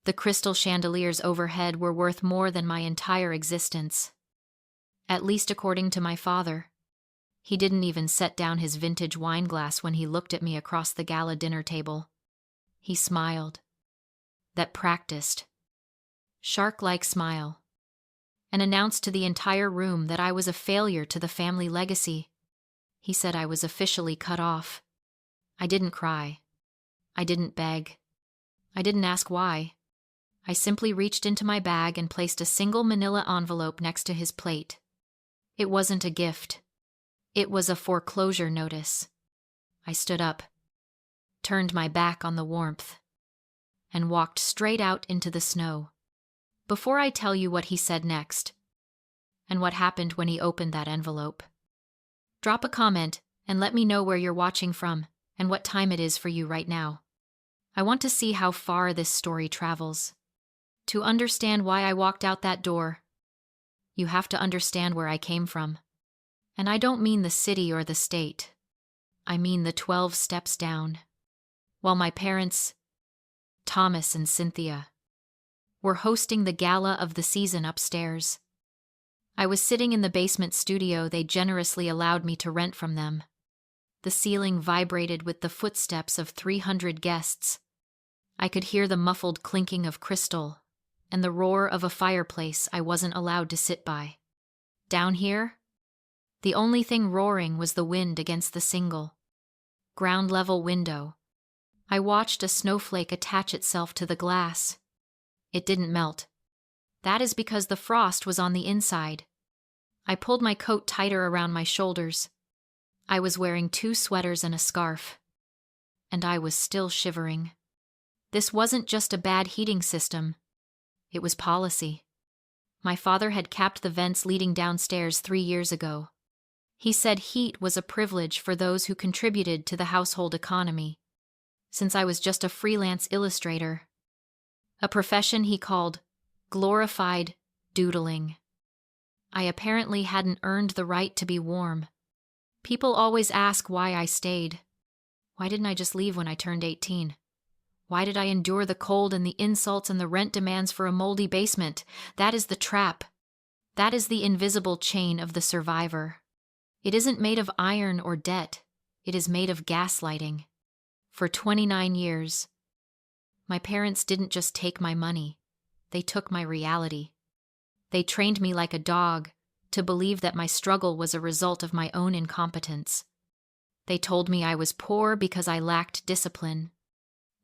The crystal chandeliers overhead were worth more than my entire existence. At least according to my father. He didn't even set down his vintage wine glass when he looked at me across the gala dinner table. He smiled. That practiced, shark-like smile, and announced to the entire room that I was a failure to the family legacy. He said I was officially cut off. I didn't cry. I didn't beg. I didn't ask why. I simply reached into my bag and placed a single manila envelope next to his plate. It wasn't a gift. It was a foreclosure notice. I stood up, turned my back on the warmth, and walked straight out into the snow. Before I tell you what he said next, and what happened when he opened that envelope, drop a comment and let me know where you're watching from and what time it is for you right now. I want to see how far this story travels. To understand why I walked out that door, you have to understand where I came from. And I don't mean the city or the state. I mean the 12 steps down. While my parents, Thomas and Cynthia, were hosting the gala of the season upstairs, I was sitting in the basement studio they generously allowed me to rent from them. The ceiling vibrated with the footsteps of 300 guests. I could hear the muffled clinking of crystal and the roar of a fireplace I wasn't allowed to sit by. Down here, the only thing roaring was the wind against the single, ground-level window. I watched a snowflake attach itself to the glass. It didn't melt. That is because the frost was on the inside. I pulled my coat tighter around my shoulders. I was wearing 2 sweaters and a scarf. And I was still shivering. This wasn't just a bad heating system. It was policy. My father had capped the vents leading downstairs 3 years ago. He said heat was a privilege for those who contributed to the household economy, since I was just a freelance illustrator, a profession he called glorified doodling. I apparently hadn't earned the right to be warm. People always ask why I stayed. Why didn't I just leave when I turned 18? Why did I endure the cold and the insults and the rent demands for a moldy basement? That is the trap. That is the invisible chain of the survivor. It isn't made of iron or debt. It is made of gaslighting. For 29 years, my parents didn't just take my money. They took my reality. They trained me like a dog to believe that my struggle was a result of my own incompetence. They told me I was poor because I lacked discipline.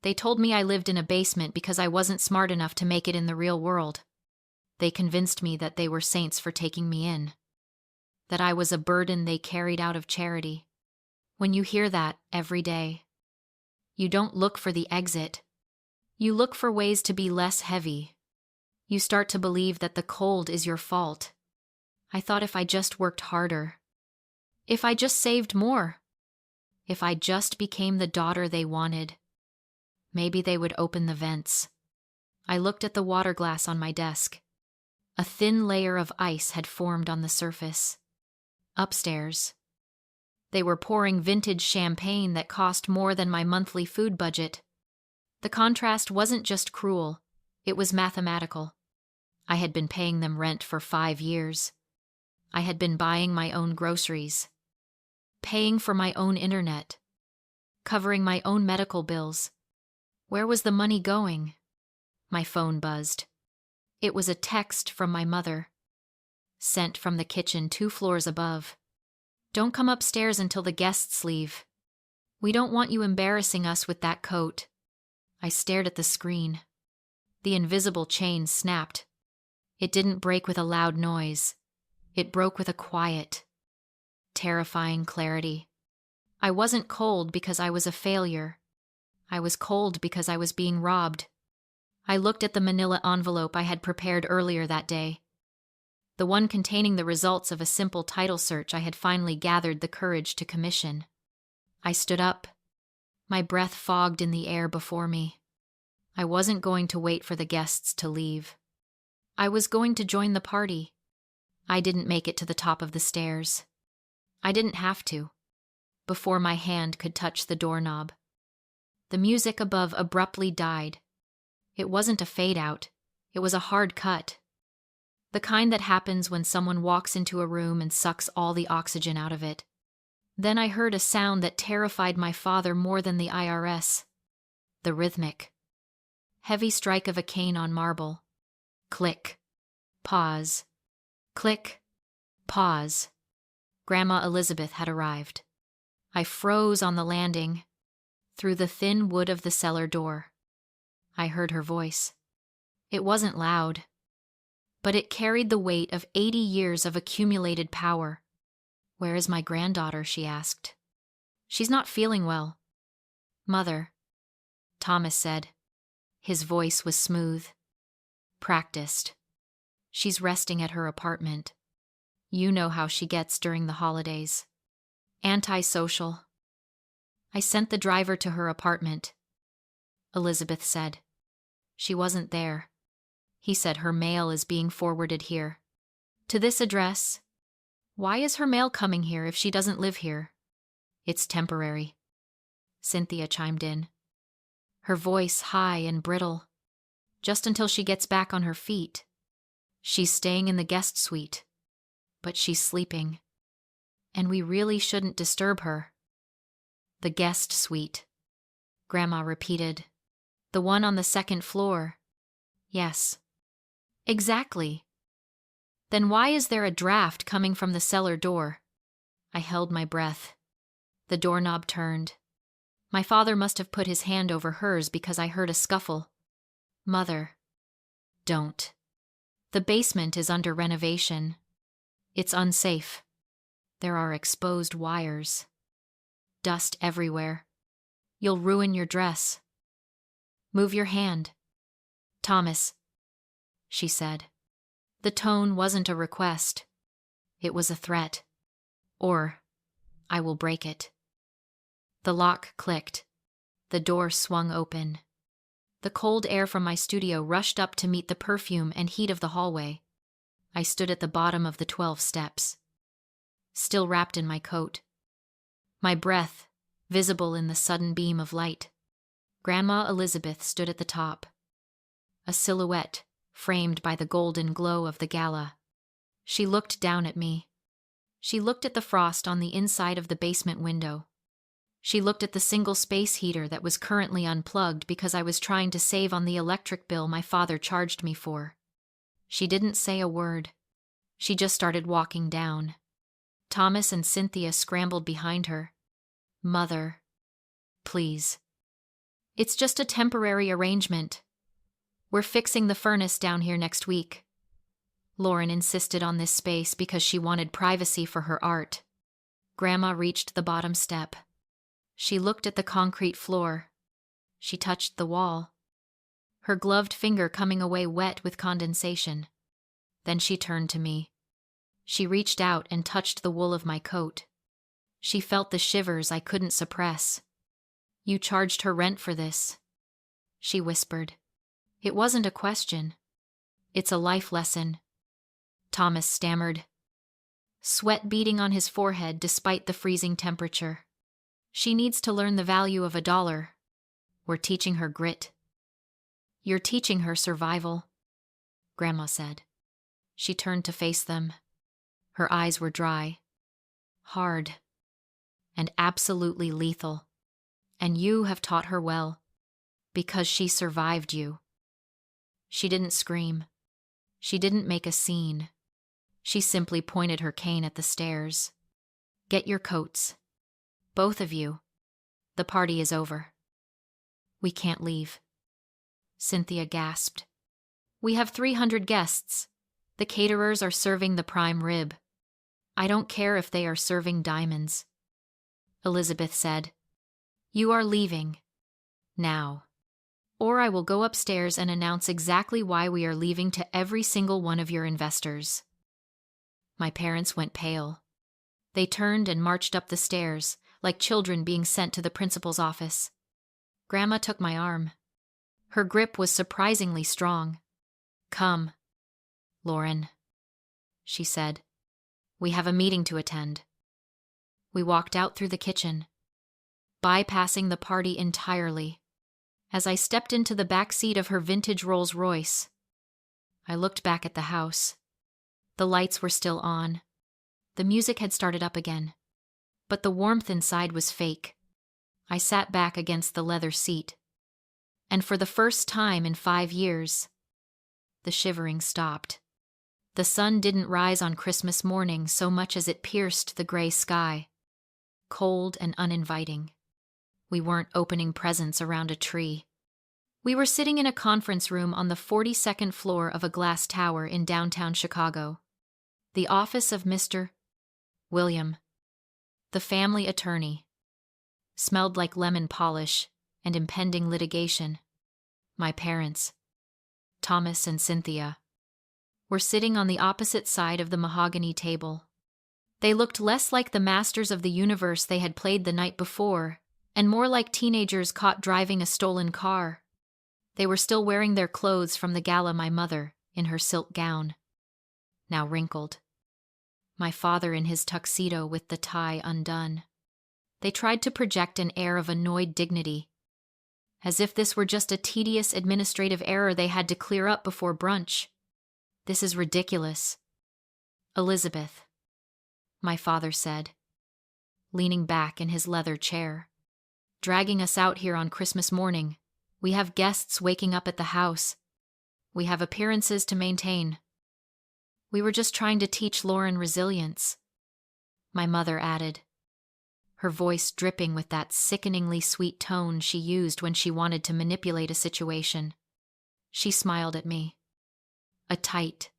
They told me I lived in a basement because I wasn't smart enough to make it in the real world. They convinced me that they were saints for taking me in, that I was a burden they carried out of charity. When you hear that every day, you don't look for the exit. You look for ways to be less heavy. You start to believe that the cold is your fault. I thought if I just worked harder, if I just saved more, if I just became the daughter they wanted, maybe they would open the vents. I looked at the water glass on my desk. A thin layer of ice had formed on the surface. Upstairs, they were pouring vintage champagne that cost more than my monthly food budget. The contrast wasn't just cruel, it was mathematical. I had been paying them rent for 5 years. I had been buying my own groceries, paying for my own internet, covering my own medical bills. Where was the money going? My phone buzzed. It was a text from my mother, sent from the kitchen 2 floors above. Don't come upstairs until the guests leave. We don't want you embarrassing us with that coat. I stared at the screen. The invisible chain snapped. It didn't break with a loud noise. It broke with a quiet, terrifying clarity. I wasn't cold because I was a failure. I was cold because I was being robbed. I looked at the manila envelope I had prepared earlier that day. The one containing the results of a simple title search I had finally gathered the courage to commission. I stood up. My breath fogged in the air before me. I wasn't going to wait for the guests to leave. I was going to join the party. I didn't make it to the top of the stairs. I didn't have to. Before my hand could touch the doorknob, the music above abruptly died. It wasn't a fade out, it was a hard cut. The kind that happens when someone walks into a room and sucks all the oxygen out of it. Then I heard a sound that terrified my father more than the IRS. The rhythmic, heavy strike of a cane on marble. Click. Pause. Click. Pause. Grandma Elizabeth had arrived. I froze on the landing, through the thin wood of the cellar door. I heard her voice. It wasn't loud, but it carried the weight of 80 years of accumulated power. "Where is my granddaughter?" she asked. "She's not feeling well." "Mother," Thomas said. His voice was smooth, practiced. "She's resting at her apartment. You know how she gets during the holidays. Antisocial." "I sent the driver to her apartment," Elizabeth said. "She wasn't there. He said her mail is being forwarded here. To this address." "Why is her mail coming here if she doesn't live here?" "It's temporary," Cynthia chimed in, her voice high and brittle. "Just until she gets back on her feet. She's staying in the guest suite, but she's sleeping. And we really shouldn't disturb her." "The guest suite," Grandma repeated. "The one on the second floor." "Yes." "Exactly. Then why is there a draft coming from the cellar door?" I held my breath. The doorknob turned. My father must have put his hand over hers because I heard a scuffle. "Mother." "Don't. The basement is under renovation. It's unsafe. There are exposed wires. Dust everywhere. You'll ruin your dress." "Move your hand." "Thomas," she said. The tone wasn't a request. It was a threat. "Or I will break it." The lock clicked. The door swung open. The cold air from my studio rushed up to meet the perfume and heat of the hallway. I stood at the bottom of the 12 steps, still wrapped in my coat. My breath visible in the sudden beam of light. Grandma Elizabeth stood at the top, a silhouette framed by the golden glow of the gala. She looked down at me. She looked at the frost on the inside of the basement window. She looked at the single space heater that was currently unplugged because I was trying to save on the electric bill my father charged me for. She didn't say a word. She just started walking down. Thomas and Cynthia scrambled behind her. "Mother, please. It's just a temporary arrangement. We're fixing the furnace down here next week." Lauren insisted on this space because she wanted privacy for her art. Grandma reached the bottom step. She looked at the concrete floor. She touched the wall, her gloved finger coming away wet with condensation. Then she turned to me. She reached out and touched the wool of my coat. She felt the shivers I couldn't suppress. "You charged her rent for this," she whispered. "It wasn't a question. It's a life lesson." Thomas stammered, sweat beading on his forehead despite the freezing temperature. "She needs to learn the value of $1. We're teaching her grit." "You're teaching her survival," Grandma said. She turned to face them. Her eyes were dry, hard, and absolutely lethal. "And you have taught her well, because she survived you." She didn't scream. She didn't make a scene. She simply pointed her cane at the stairs. "Get your coats. Both of you. The party is over." "We can't leave," Cynthia gasped. "We have 300 guests. The caterers are serving the prime rib. I don't care if they are serving diamonds." Elizabeth said, "You are leaving. Now. Or I will go upstairs and announce exactly why we are leaving to every single one of your investors." My parents went pale. They turned and marched up the stairs, like children being sent to the principal's office. Grandma took my arm. Her grip was surprisingly strong. "Come, Lauren," she said. "We have a meeting to attend." We walked out through the kitchen, bypassing the party entirely. As I stepped into the back seat of her vintage Rolls-Royce, I looked back at the house. The lights were still on. The music had started up again. But the warmth inside was fake. I sat back against the leather seat. And for the first time in 5 years, the shivering stopped. The sun didn't rise on Christmas morning so much as it pierced the gray sky, cold and uninviting. We weren't opening presents around a tree. We were sitting in a conference room on the 42nd floor of a glass tower in downtown Chicago. The office of Mr. William, the family attorney, smelled like lemon polish and impending litigation. My parents, Thomas and Cynthia, were sitting on the opposite side of the mahogany table. They looked less like the masters of the universe they had played the night before, and more like teenagers caught driving a stolen car. They were still wearing their clothes from the gala my mother, in her silk gown, now wrinkled. My father in his tuxedo with the tie undone. They tried to project an air of annoyed dignity, as if this were just a tedious administrative error they had to clear up before brunch. This is ridiculous. Elizabeth, my father said, leaning back in his leather chair. Dragging us out here on Christmas morning. We have guests waking up at the house. We have appearances to maintain. We were just trying to teach Lauren resilience, my mother added, her voice dripping with that sickeningly sweet tone she used when she wanted to manipulate a situation. She smiled at me. A tight,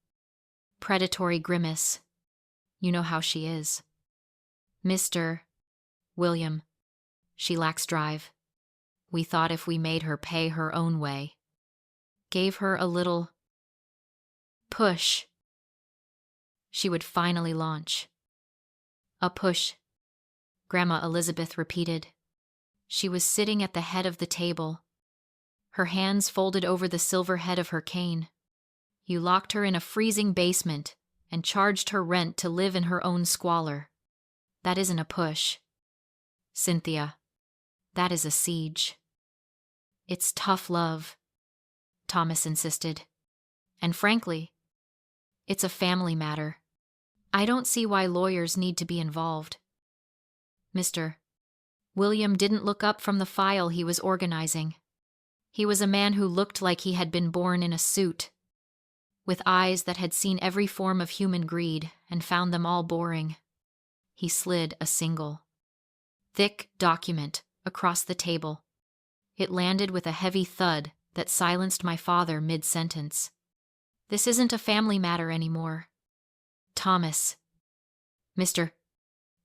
predatory grimace. You know how she is. Mr. William, she lacks drive. We thought if we made her pay her own way, gave her a little push, she would finally launch. A push, Grandma Elizabeth repeated. She was sitting at the head of the table, her hands folded over the silver head of her cane. You locked her in a freezing basement and charged her rent to live in her own squalor. That isn't a push, Cynthia. That is a siege. It's tough love, Thomas insisted. And frankly, it's a family matter. I don't see why lawyers need to be involved. Mr. William didn't look up from the file he was organizing. He was a man who looked like he had been born in a suit, with eyes that had seen every form of human greed and found them all boring. He slid a single, thick document across the table. It landed with a heavy thud that silenced my father mid-sentence. This isn't a family matter anymore. Thomas, Mr.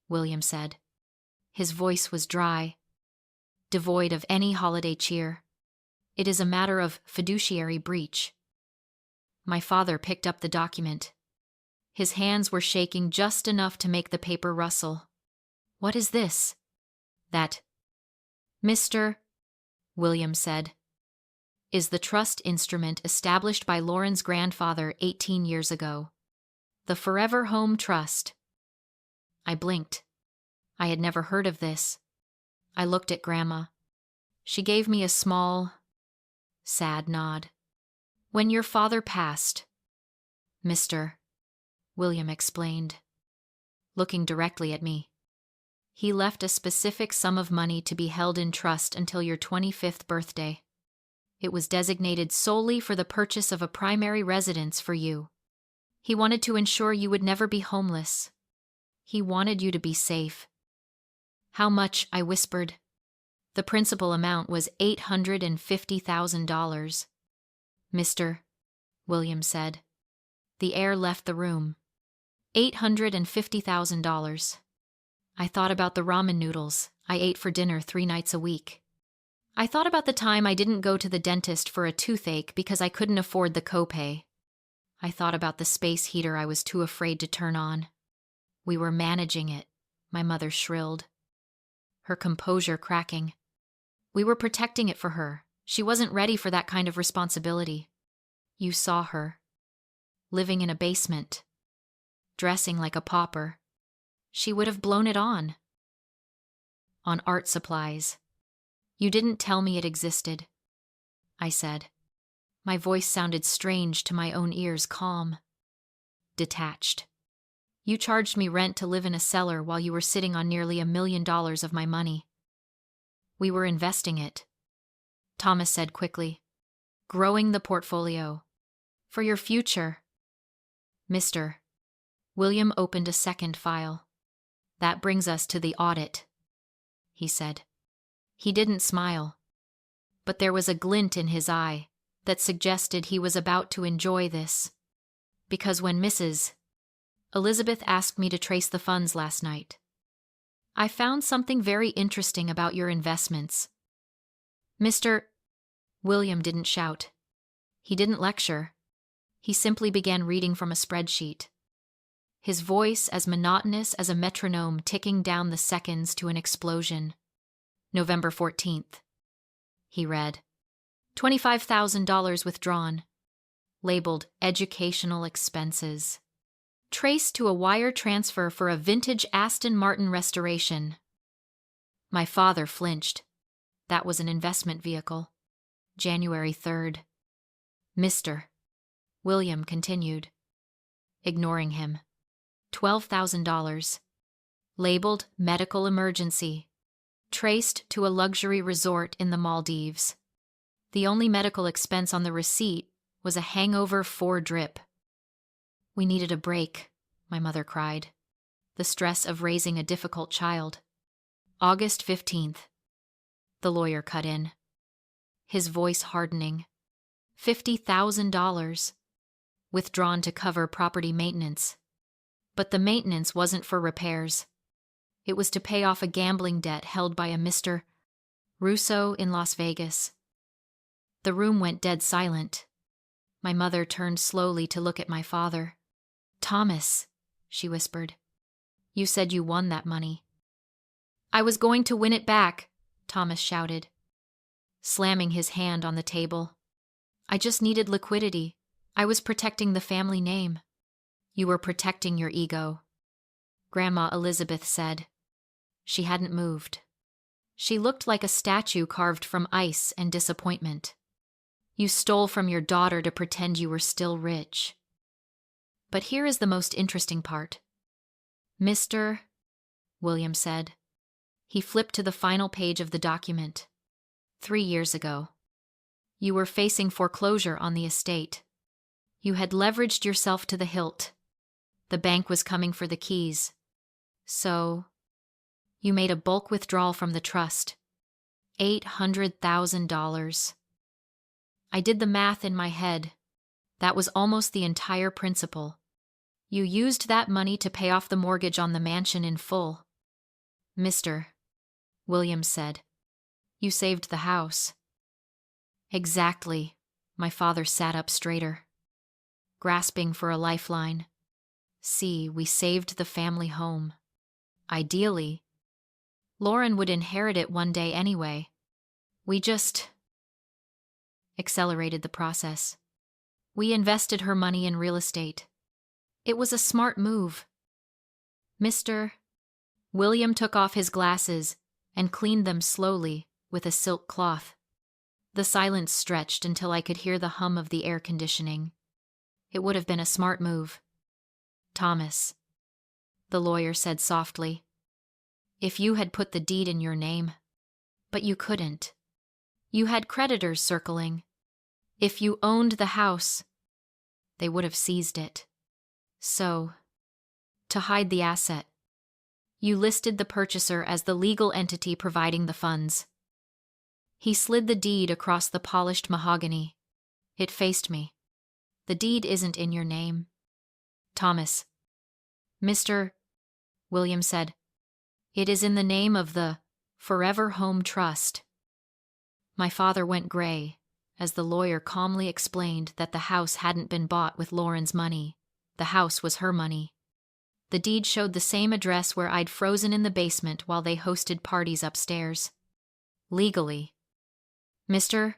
William said. His voice was dry, devoid of any holiday cheer. It is a matter of fiduciary breach. My father picked up the document. His hands were shaking just enough to make the paper rustle. What is this? That, Mr. William said, is the trust instrument established by Lauren's grandfather 18 years ago. The Forever Home Trust. I blinked. I had never heard of this. I looked at Grandma. She gave me a small, sad nod. When your father passed, Mr. William explained, looking directly at me, he left a specific sum of money to be held in trust until your 25th birthday. It was designated solely for the purchase of a primary residence for you. He wanted to ensure you would never be homeless. He wanted you to be safe. How much? I whispered. The principal amount was $850,000. Mr. William said. The air left the room. $850,000. I thought about the ramen noodles I ate for dinner 3 nights a week. I thought about the time I didn't go to the dentist for a toothache because I couldn't afford the copay. I thought about the space heater I was too afraid to turn on. We were managing it, my mother shrilled, her composure cracking. We were protecting it for her. She wasn't ready for that kind of responsibility. You saw her, living in a basement, dressing like a pauper. She would have blown it on art supplies. You didn't tell me it existed. I said. My voice sounded strange to my own ears, calm, detached. You charged me rent to live in a cellar while you were sitting on nearly $1 million of my money. We were investing it, Thomas said quickly. Growing the portfolio. For your future. Mr. William opened a second file. That brings us to the audit, he said. He didn't smile, but there was a glint in his eye that suggested he was about to enjoy this. Because when Mrs. Elizabeth asked me to trace the funds last night, I found something very interesting about your investments. Mr. William didn't shout. He didn't lecture. He simply began reading from a spreadsheet, his voice as monotonous as a metronome ticking down the seconds to an explosion. November 14th. He read, $25,000 withdrawn, labeled educational expenses. Traced to a wire transfer for a vintage Aston Martin restoration. My father flinched. That was an investment vehicle. January 3rd. Mr. William continued, ignoring him. $12,000. Labeled medical emergency. Traced to a luxury resort in the Maldives. The only medical expense on the receipt was a hangover 4 drip. We needed a break, my mother cried. The stress of raising a difficult child. August 15th. The lawyer cut in, his voice hardening. $50,000. Withdrawn to cover property maintenance. But the maintenance wasn't for repairs. It was to pay off a gambling debt held by a Mr. Russo in Las Vegas. The room went dead silent. My mother turned slowly to look at my father. Thomas, she whispered, you said you won that money. I was going to win it back, Thomas shouted, slamming his hand on the table. I just needed liquidity. I was protecting the family name. You were protecting your ego, Grandma Elizabeth said. She hadn't moved. She looked like a statue carved from ice and disappointment. You stole from your daughter to pretend you were still rich. But here is the most interesting part. Mr. William said. He flipped to the final page of the document. 3 years ago. You were facing foreclosure on the estate. You had leveraged yourself to the hilt. The bank was coming for the keys. So, you made a bulk withdrawal from the trust. $800,000. I did the math in my head. That was almost the entire principal. You used that money to pay off the mortgage on the mansion in full. Mr. Williams said, you saved the house. Exactly. My father sat up straighter, grasping for a lifeline. See, we saved the family home. Ideally, Lauren would inherit it one day anyway. We just accelerated the process. We invested her money in real estate. It was a smart move. Mr. William took off his glasses and cleaned them slowly with a silk cloth. The silence stretched until I could hear the hum of the air conditioning. It would have been a smart move. Thomas, the lawyer said softly, if you had put the deed in your name. But you couldn't. You had creditors circling. If you owned the house, they would have seized it. So, to hide the asset, you listed the purchaser as the legal entity providing the funds. He slid the deed across the polished mahogany. It faced me. The deed isn't in your name. Thomas. Mr. William said, it is in the name of the Forever Home Trust. My father went gray as the lawyer calmly explained that the house hadn't been bought with Lauren's money. The house was her money. The deed showed the same address where I'd frozen in the basement while they hosted parties upstairs. Legally. Mr.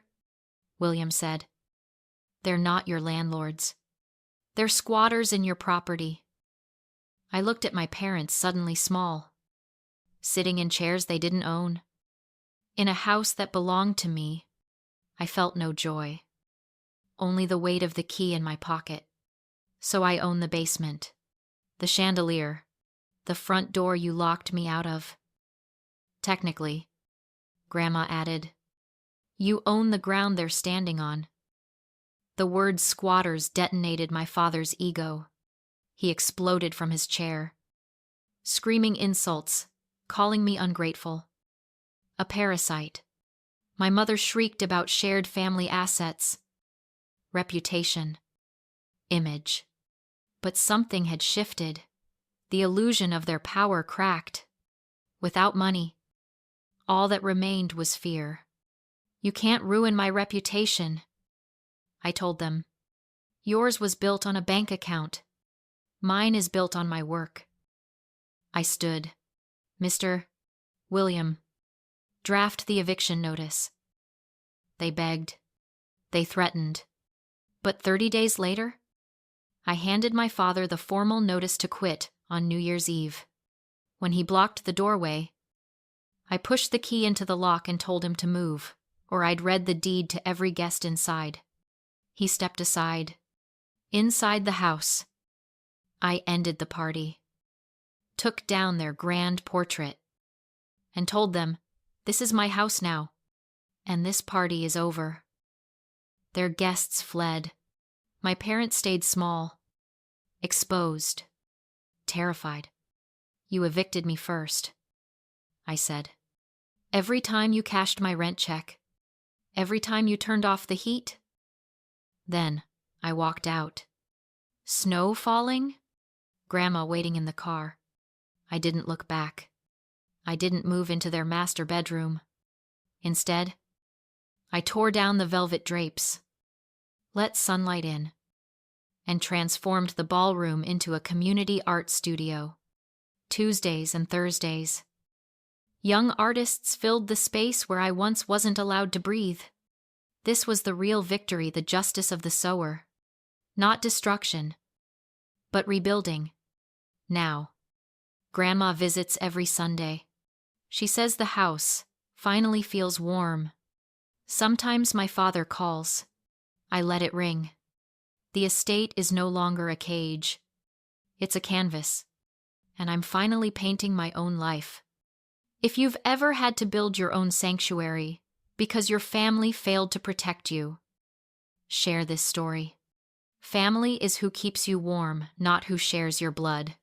William said, they're not your landlords. They're squatters in your property. I looked at my parents, suddenly small, sitting in chairs they didn't own, in a house that belonged to me, I felt no joy, only the weight of the key in my pocket. So I own the basement, the chandelier, the front door you locked me out of. Technically, Grandma added, you own the ground they're standing on. The word squatters detonated my father's ego. He exploded from his chair, screaming insults, calling me ungrateful, a parasite. My mother shrieked about shared family assets, reputation, image. But something had shifted. The illusion of their power cracked. Without money, all that remained was fear. You can't ruin my reputation, I told them. Yours was built on a bank account. Mine is built on my work. I stood. Mr. William, draft the eviction notice. They begged. They threatened. But 30 days later, I handed my father the formal notice to quit on New Year's Eve. When he blocked the doorway, I pushed the key into the lock and told him to move, or I'd read the deed to every guest inside. He stepped aside. Inside the house, I ended the party, took down their grand portrait, and told them, this is my house now, and this party is over. Their guests fled. My parents stayed small, exposed, terrified. You evicted me first, I said. Every time you cashed my rent check, every time you turned off the heat. Then I walked out. Snow falling? Grandma waiting in the car. I didn't look back. I didn't move into their master bedroom. Instead, I tore down the velvet drapes, let sunlight in, and transformed the ballroom into a community art studio. Tuesdays and Thursdays, young artists filled the space where I once wasn't allowed to breathe. This was the real victory, the justice of the sower. Not destruction, but rebuilding. Now, Grandma visits every Sunday. She says the house finally feels warm. Sometimes my father calls. I let it ring. The estate is no longer a cage. It's a canvas, and I'm finally painting my own life. If you've ever had to build your own sanctuary because your family failed to protect you, share this story. Family is who keeps you warm, not who shares your blood.